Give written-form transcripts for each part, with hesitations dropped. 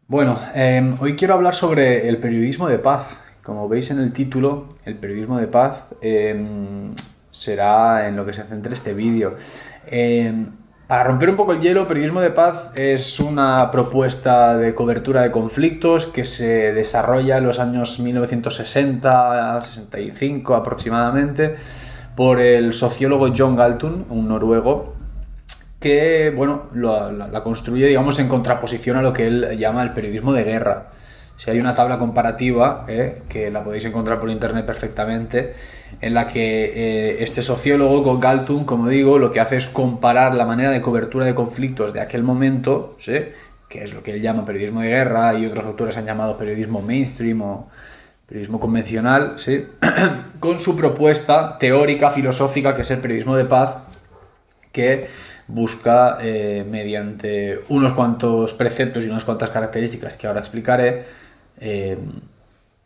Bueno, hoy quiero hablar sobre el periodismo de paz. Como veis en el título, el periodismo de paz será en lo que se centre este vídeo. Para romper un poco el hielo, periodismo de paz es una propuesta de cobertura de conflictos que se desarrolla en los años 1960-65 aproximadamente por el sociólogo John Galtung, un noruego, que bueno, la construye, digamos, en contraposición a lo que él llama el periodismo de guerra. Si hay una tabla comparativa, que la podéis encontrar por internet perfectamente, en la que este sociólogo, Galtung, como digo, lo que hace es comparar la manera de cobertura de conflictos de aquel momento, ¿sí?, que es lo que él llama periodismo de guerra, y otros autores han llamado periodismo mainstream o periodismo convencional, ¿sí?, con su propuesta teórica, filosófica, que es el periodismo de paz, que busca, mediante unos cuantos preceptos y unas cuantas características que ahora explicaré,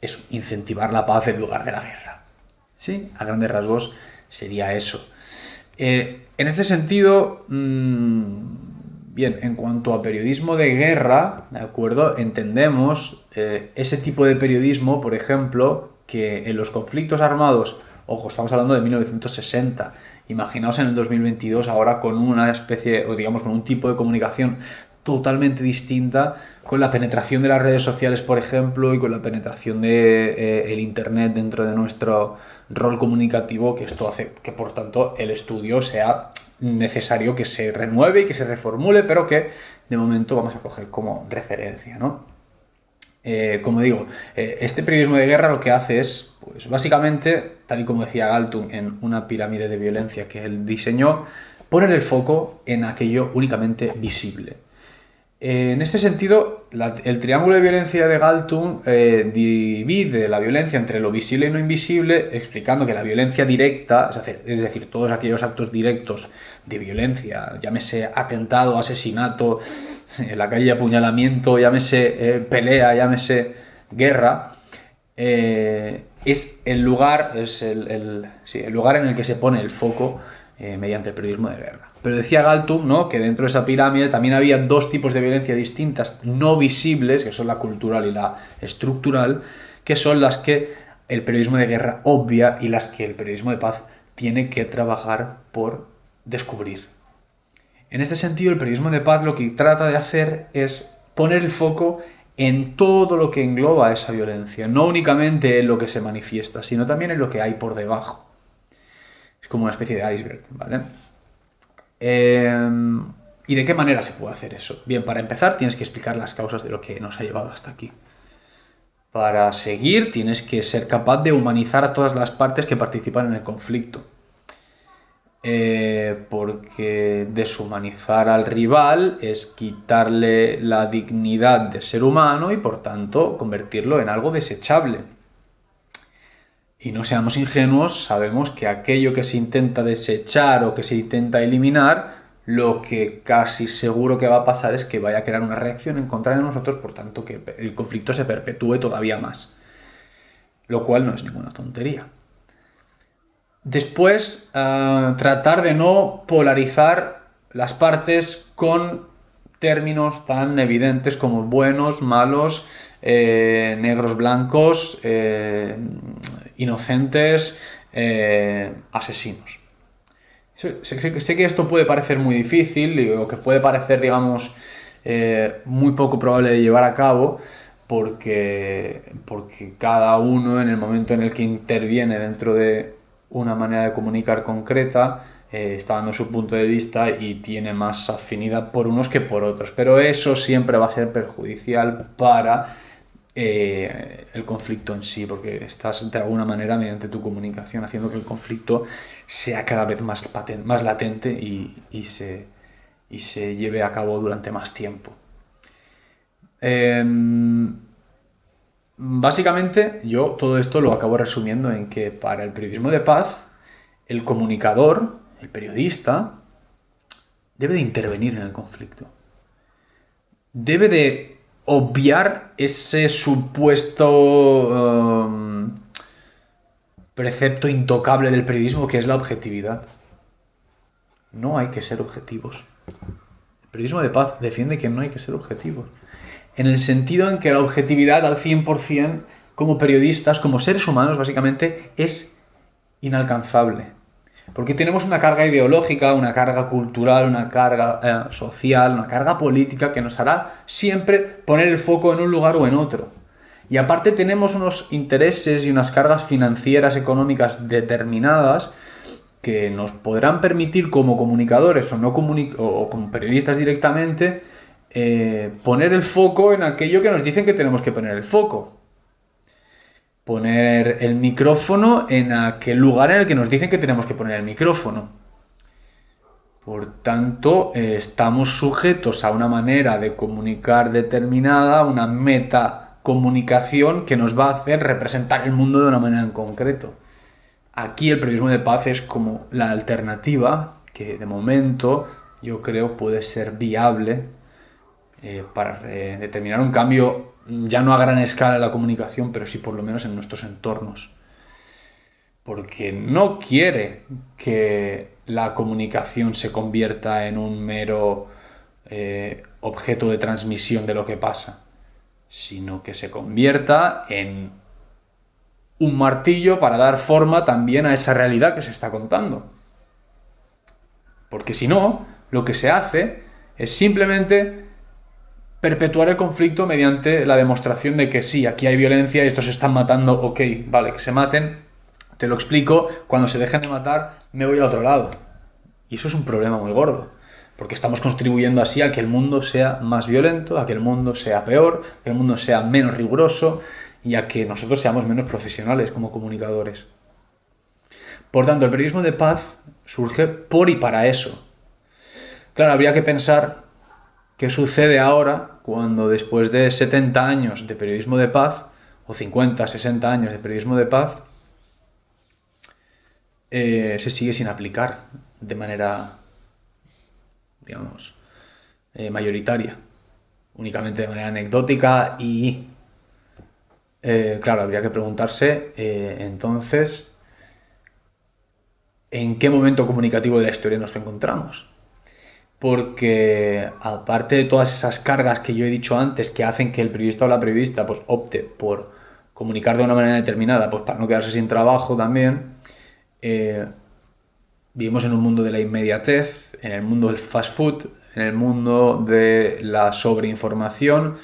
eso, incentivar la paz en lugar de la guerra. ¿Sí? A grandes rasgos sería eso. En este sentido, bien, en cuanto a periodismo de guerra, ¿de acuerdo? Entendemos ese tipo de periodismo, por ejemplo, que en los conflictos armados, ojo, estamos hablando de 1960, imaginaos en el 2022 ahora con una especie, o digamos con un tipo de comunicación totalmente distinta, con la penetración de las redes sociales, por ejemplo, y con la penetración de el internet dentro de nuestro rol comunicativo, que esto hace que, por tanto, el estudio sea necesario que se renueve y que se reformule, pero que de momento vamos a coger como referencia, ¿no? Como digo, este periodismo de guerra lo que hace es, pues básicamente, tal y como decía Galtung en una pirámide de violencia que él diseñó, poner el foco en aquello únicamente visible. En este sentido, el triángulo de violencia de Galtung divide la violencia entre lo visible y lo invisible, explicando que la violencia directa, es decir, todos aquellos actos directos de violencia, llámese atentado, asesinato, en la calle apuñalamiento, llámese pelea, llámese guerra, es el lugar, el lugar en el que se pone el foco mediante el periodismo de guerra. Pero decía Galtung, ¿no?, que dentro de esa pirámide también había dos tipos de violencia distintas, no visibles, que son la cultural y la estructural, que son las que el periodismo de guerra obvia y las que el periodismo de paz tiene que trabajar por descubrir. En este sentido, el periodismo de paz lo que trata de hacer es poner el foco en todo lo que engloba esa violencia, no únicamente en lo que se manifiesta, sino también en lo que hay por debajo. Es como una especie de iceberg, ¿vale? ¿Y de qué manera se puede hacer eso? Bien, para empezar tienes que explicar las causas de lo que nos ha llevado hasta aquí. Para seguir tienes que ser capaz de humanizar a todas las partes que participan en el conflicto. Porque deshumanizar al rival es quitarle la dignidad de ser humano y, por tanto, convertirlo en algo desechable. Y no seamos ingenuos, sabemos que aquello que se intenta desechar o que se intenta eliminar, lo que casi seguro que va a pasar es que vaya a crear una reacción en contra de nosotros, por tanto que el conflicto se perpetúe todavía más. Lo cual no es ninguna tontería. Después, tratar de no polarizar las partes con términos tan evidentes como buenos, malos, negros, blancos, inocentes, asesinos. Sé que esto puede parecer muy difícil o que puede parecer, digamos, muy poco probable de llevar a cabo, porque cada uno, en el momento en el que interviene dentro de una manera de comunicar concreta, está dando su punto de vista y tiene más afinidad por unos que por otros, pero eso siempre va a ser perjudicial para el conflicto en sí, porque estás de alguna manera, mediante tu comunicación, haciendo que el conflicto sea cada vez más latente y se lleve a cabo durante más tiempo. Básicamente, yo todo esto lo acabo resumiendo en que para el periodismo de paz, el comunicador, el periodista, debe de intervenir en el conflicto. Debe de obviar ese supuesto precepto intocable del periodismo, que es la objetividad. No hay que ser objetivos. El periodismo de paz defiende que no hay que ser objetivos. en el sentido en que la objetividad al 100% como periodistas, como seres humanos básicamente, es inalcanzable. Porque tenemos una carga ideológica, una carga cultural, una carga social, una carga política que nos hará siempre poner el foco en un lugar o en otro. Y aparte tenemos unos intereses y unas cargas financieras, económicas determinadas que nos podrán permitir como comunicadores o como periodistas directamente poner el foco en aquello que nos dicen que tenemos que poner el foco. Poner el micrófono en aquel lugar en el que nos dicen que tenemos que poner el micrófono. Por tanto, estamos sujetos a una manera de comunicar determinada, una metacomunicación que nos va a hacer representar el mundo de una manera en concreto. Aquí el periodismo de paz es como la alternativa que de momento yo creo puede ser viable para determinar un cambio ya no a gran escala en la comunicación, pero sí por lo menos en nuestros entornos. Porque no quiere que la comunicación se convierta en un mero objeto de transmisión de lo que pasa, sino que se convierta en un martillo para dar forma también a esa realidad que se está contando. Porque si no, lo que se hace es simplemente perpetuar el conflicto mediante la demostración de que sí, aquí hay violencia y estos se están matando, ok, vale, que se maten, te lo explico, cuando se dejen de matar me voy a otro lado. Y eso es un problema muy gordo, porque estamos contribuyendo así a que el mundo sea más violento, a que el mundo sea peor, a que el mundo sea menos riguroso y a que nosotros seamos menos profesionales como comunicadores. Por tanto, el periodismo de paz surge por y para eso. Claro, habría que pensar qué sucede ahora cuando después de 70 años de periodismo de paz, o 50, 60 años de periodismo de paz, se sigue sin aplicar de manera, digamos, mayoritaria, únicamente de manera anecdótica y, claro, habría que preguntarse entonces en qué momento comunicativo de la historia nos encontramos. Porque aparte de todas esas cargas que yo he dicho antes que hacen que el periodista o la periodista pues opte por comunicar de una manera determinada pues para no quedarse sin trabajo también, vivimos en un mundo de la inmediatez, en el mundo del fast food, en el mundo de la sobreinformación,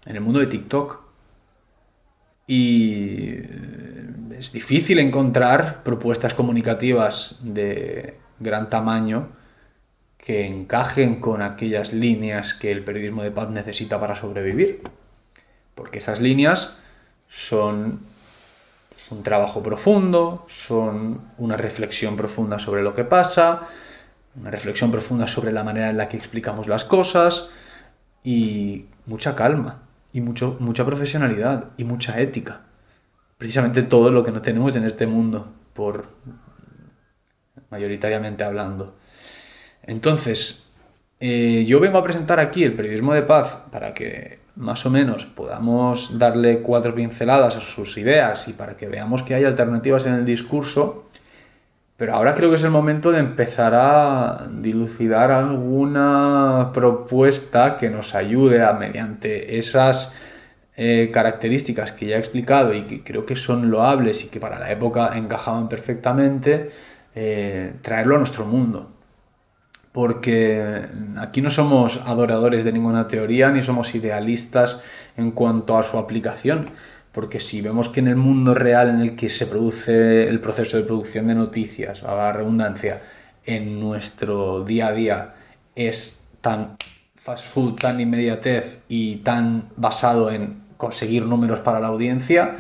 en el mundo de TikTok. Y es difícil encontrar propuestas comunicativas de gran tamaño que encajen con aquellas líneas que el periodismo de paz necesita para sobrevivir. Porque esas líneas son un trabajo profundo, son una reflexión profunda sobre lo que pasa, una reflexión profunda sobre la manera en la que explicamos las cosas y mucha calma y mucha profesionalidad y mucha ética. Precisamente todo lo que no tenemos en este mundo, mayoritariamente hablando. Entonces, yo vengo a presentar aquí el periodismo de paz para que más o menos podamos darle 4 pinceladas a sus ideas y para que veamos que hay alternativas en el discurso, pero ahora creo que es el momento de empezar a dilucidar alguna propuesta que nos ayude a, mediante esas características que ya he explicado y que creo que son loables y que para la época encajaban perfectamente, traerlo a nuestro mundo. Porque aquí no somos adoradores de ninguna teoría ni somos idealistas en cuanto a su aplicación, porque si vemos que en el mundo real en el que se produce el proceso de producción de noticias, a la redundancia, en nuestro día a día es tan fast food, tan inmediatez y tan basado en conseguir números para la audiencia,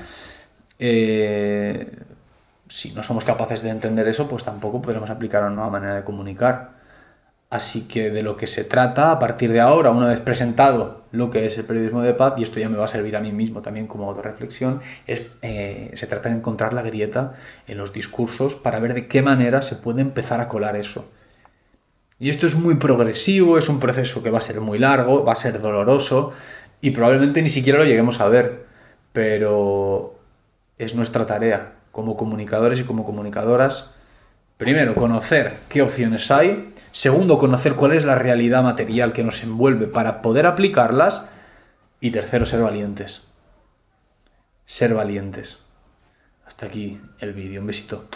si no somos capaces de entender eso, pues tampoco podremos aplicar una nueva manera de comunicar. Así que de lo que se trata a partir de ahora, una vez presentado lo que es el periodismo de paz, y esto ya me va a servir a mí mismo también como autorreflexión, se trata de encontrar la grieta en los discursos para ver de qué manera se puede empezar a colar eso. Y esto es muy progresivo, es un proceso que va a ser muy largo, va a ser doloroso y probablemente ni siquiera lo lleguemos a ver, pero es nuestra tarea como comunicadores y como comunicadoras. Primero, conocer qué opciones hay. Segundo, conocer cuál es la realidad material que nos envuelve para poder aplicarlas. Y tercero, ser valientes. Ser valientes. Hasta aquí el vídeo. Un besito.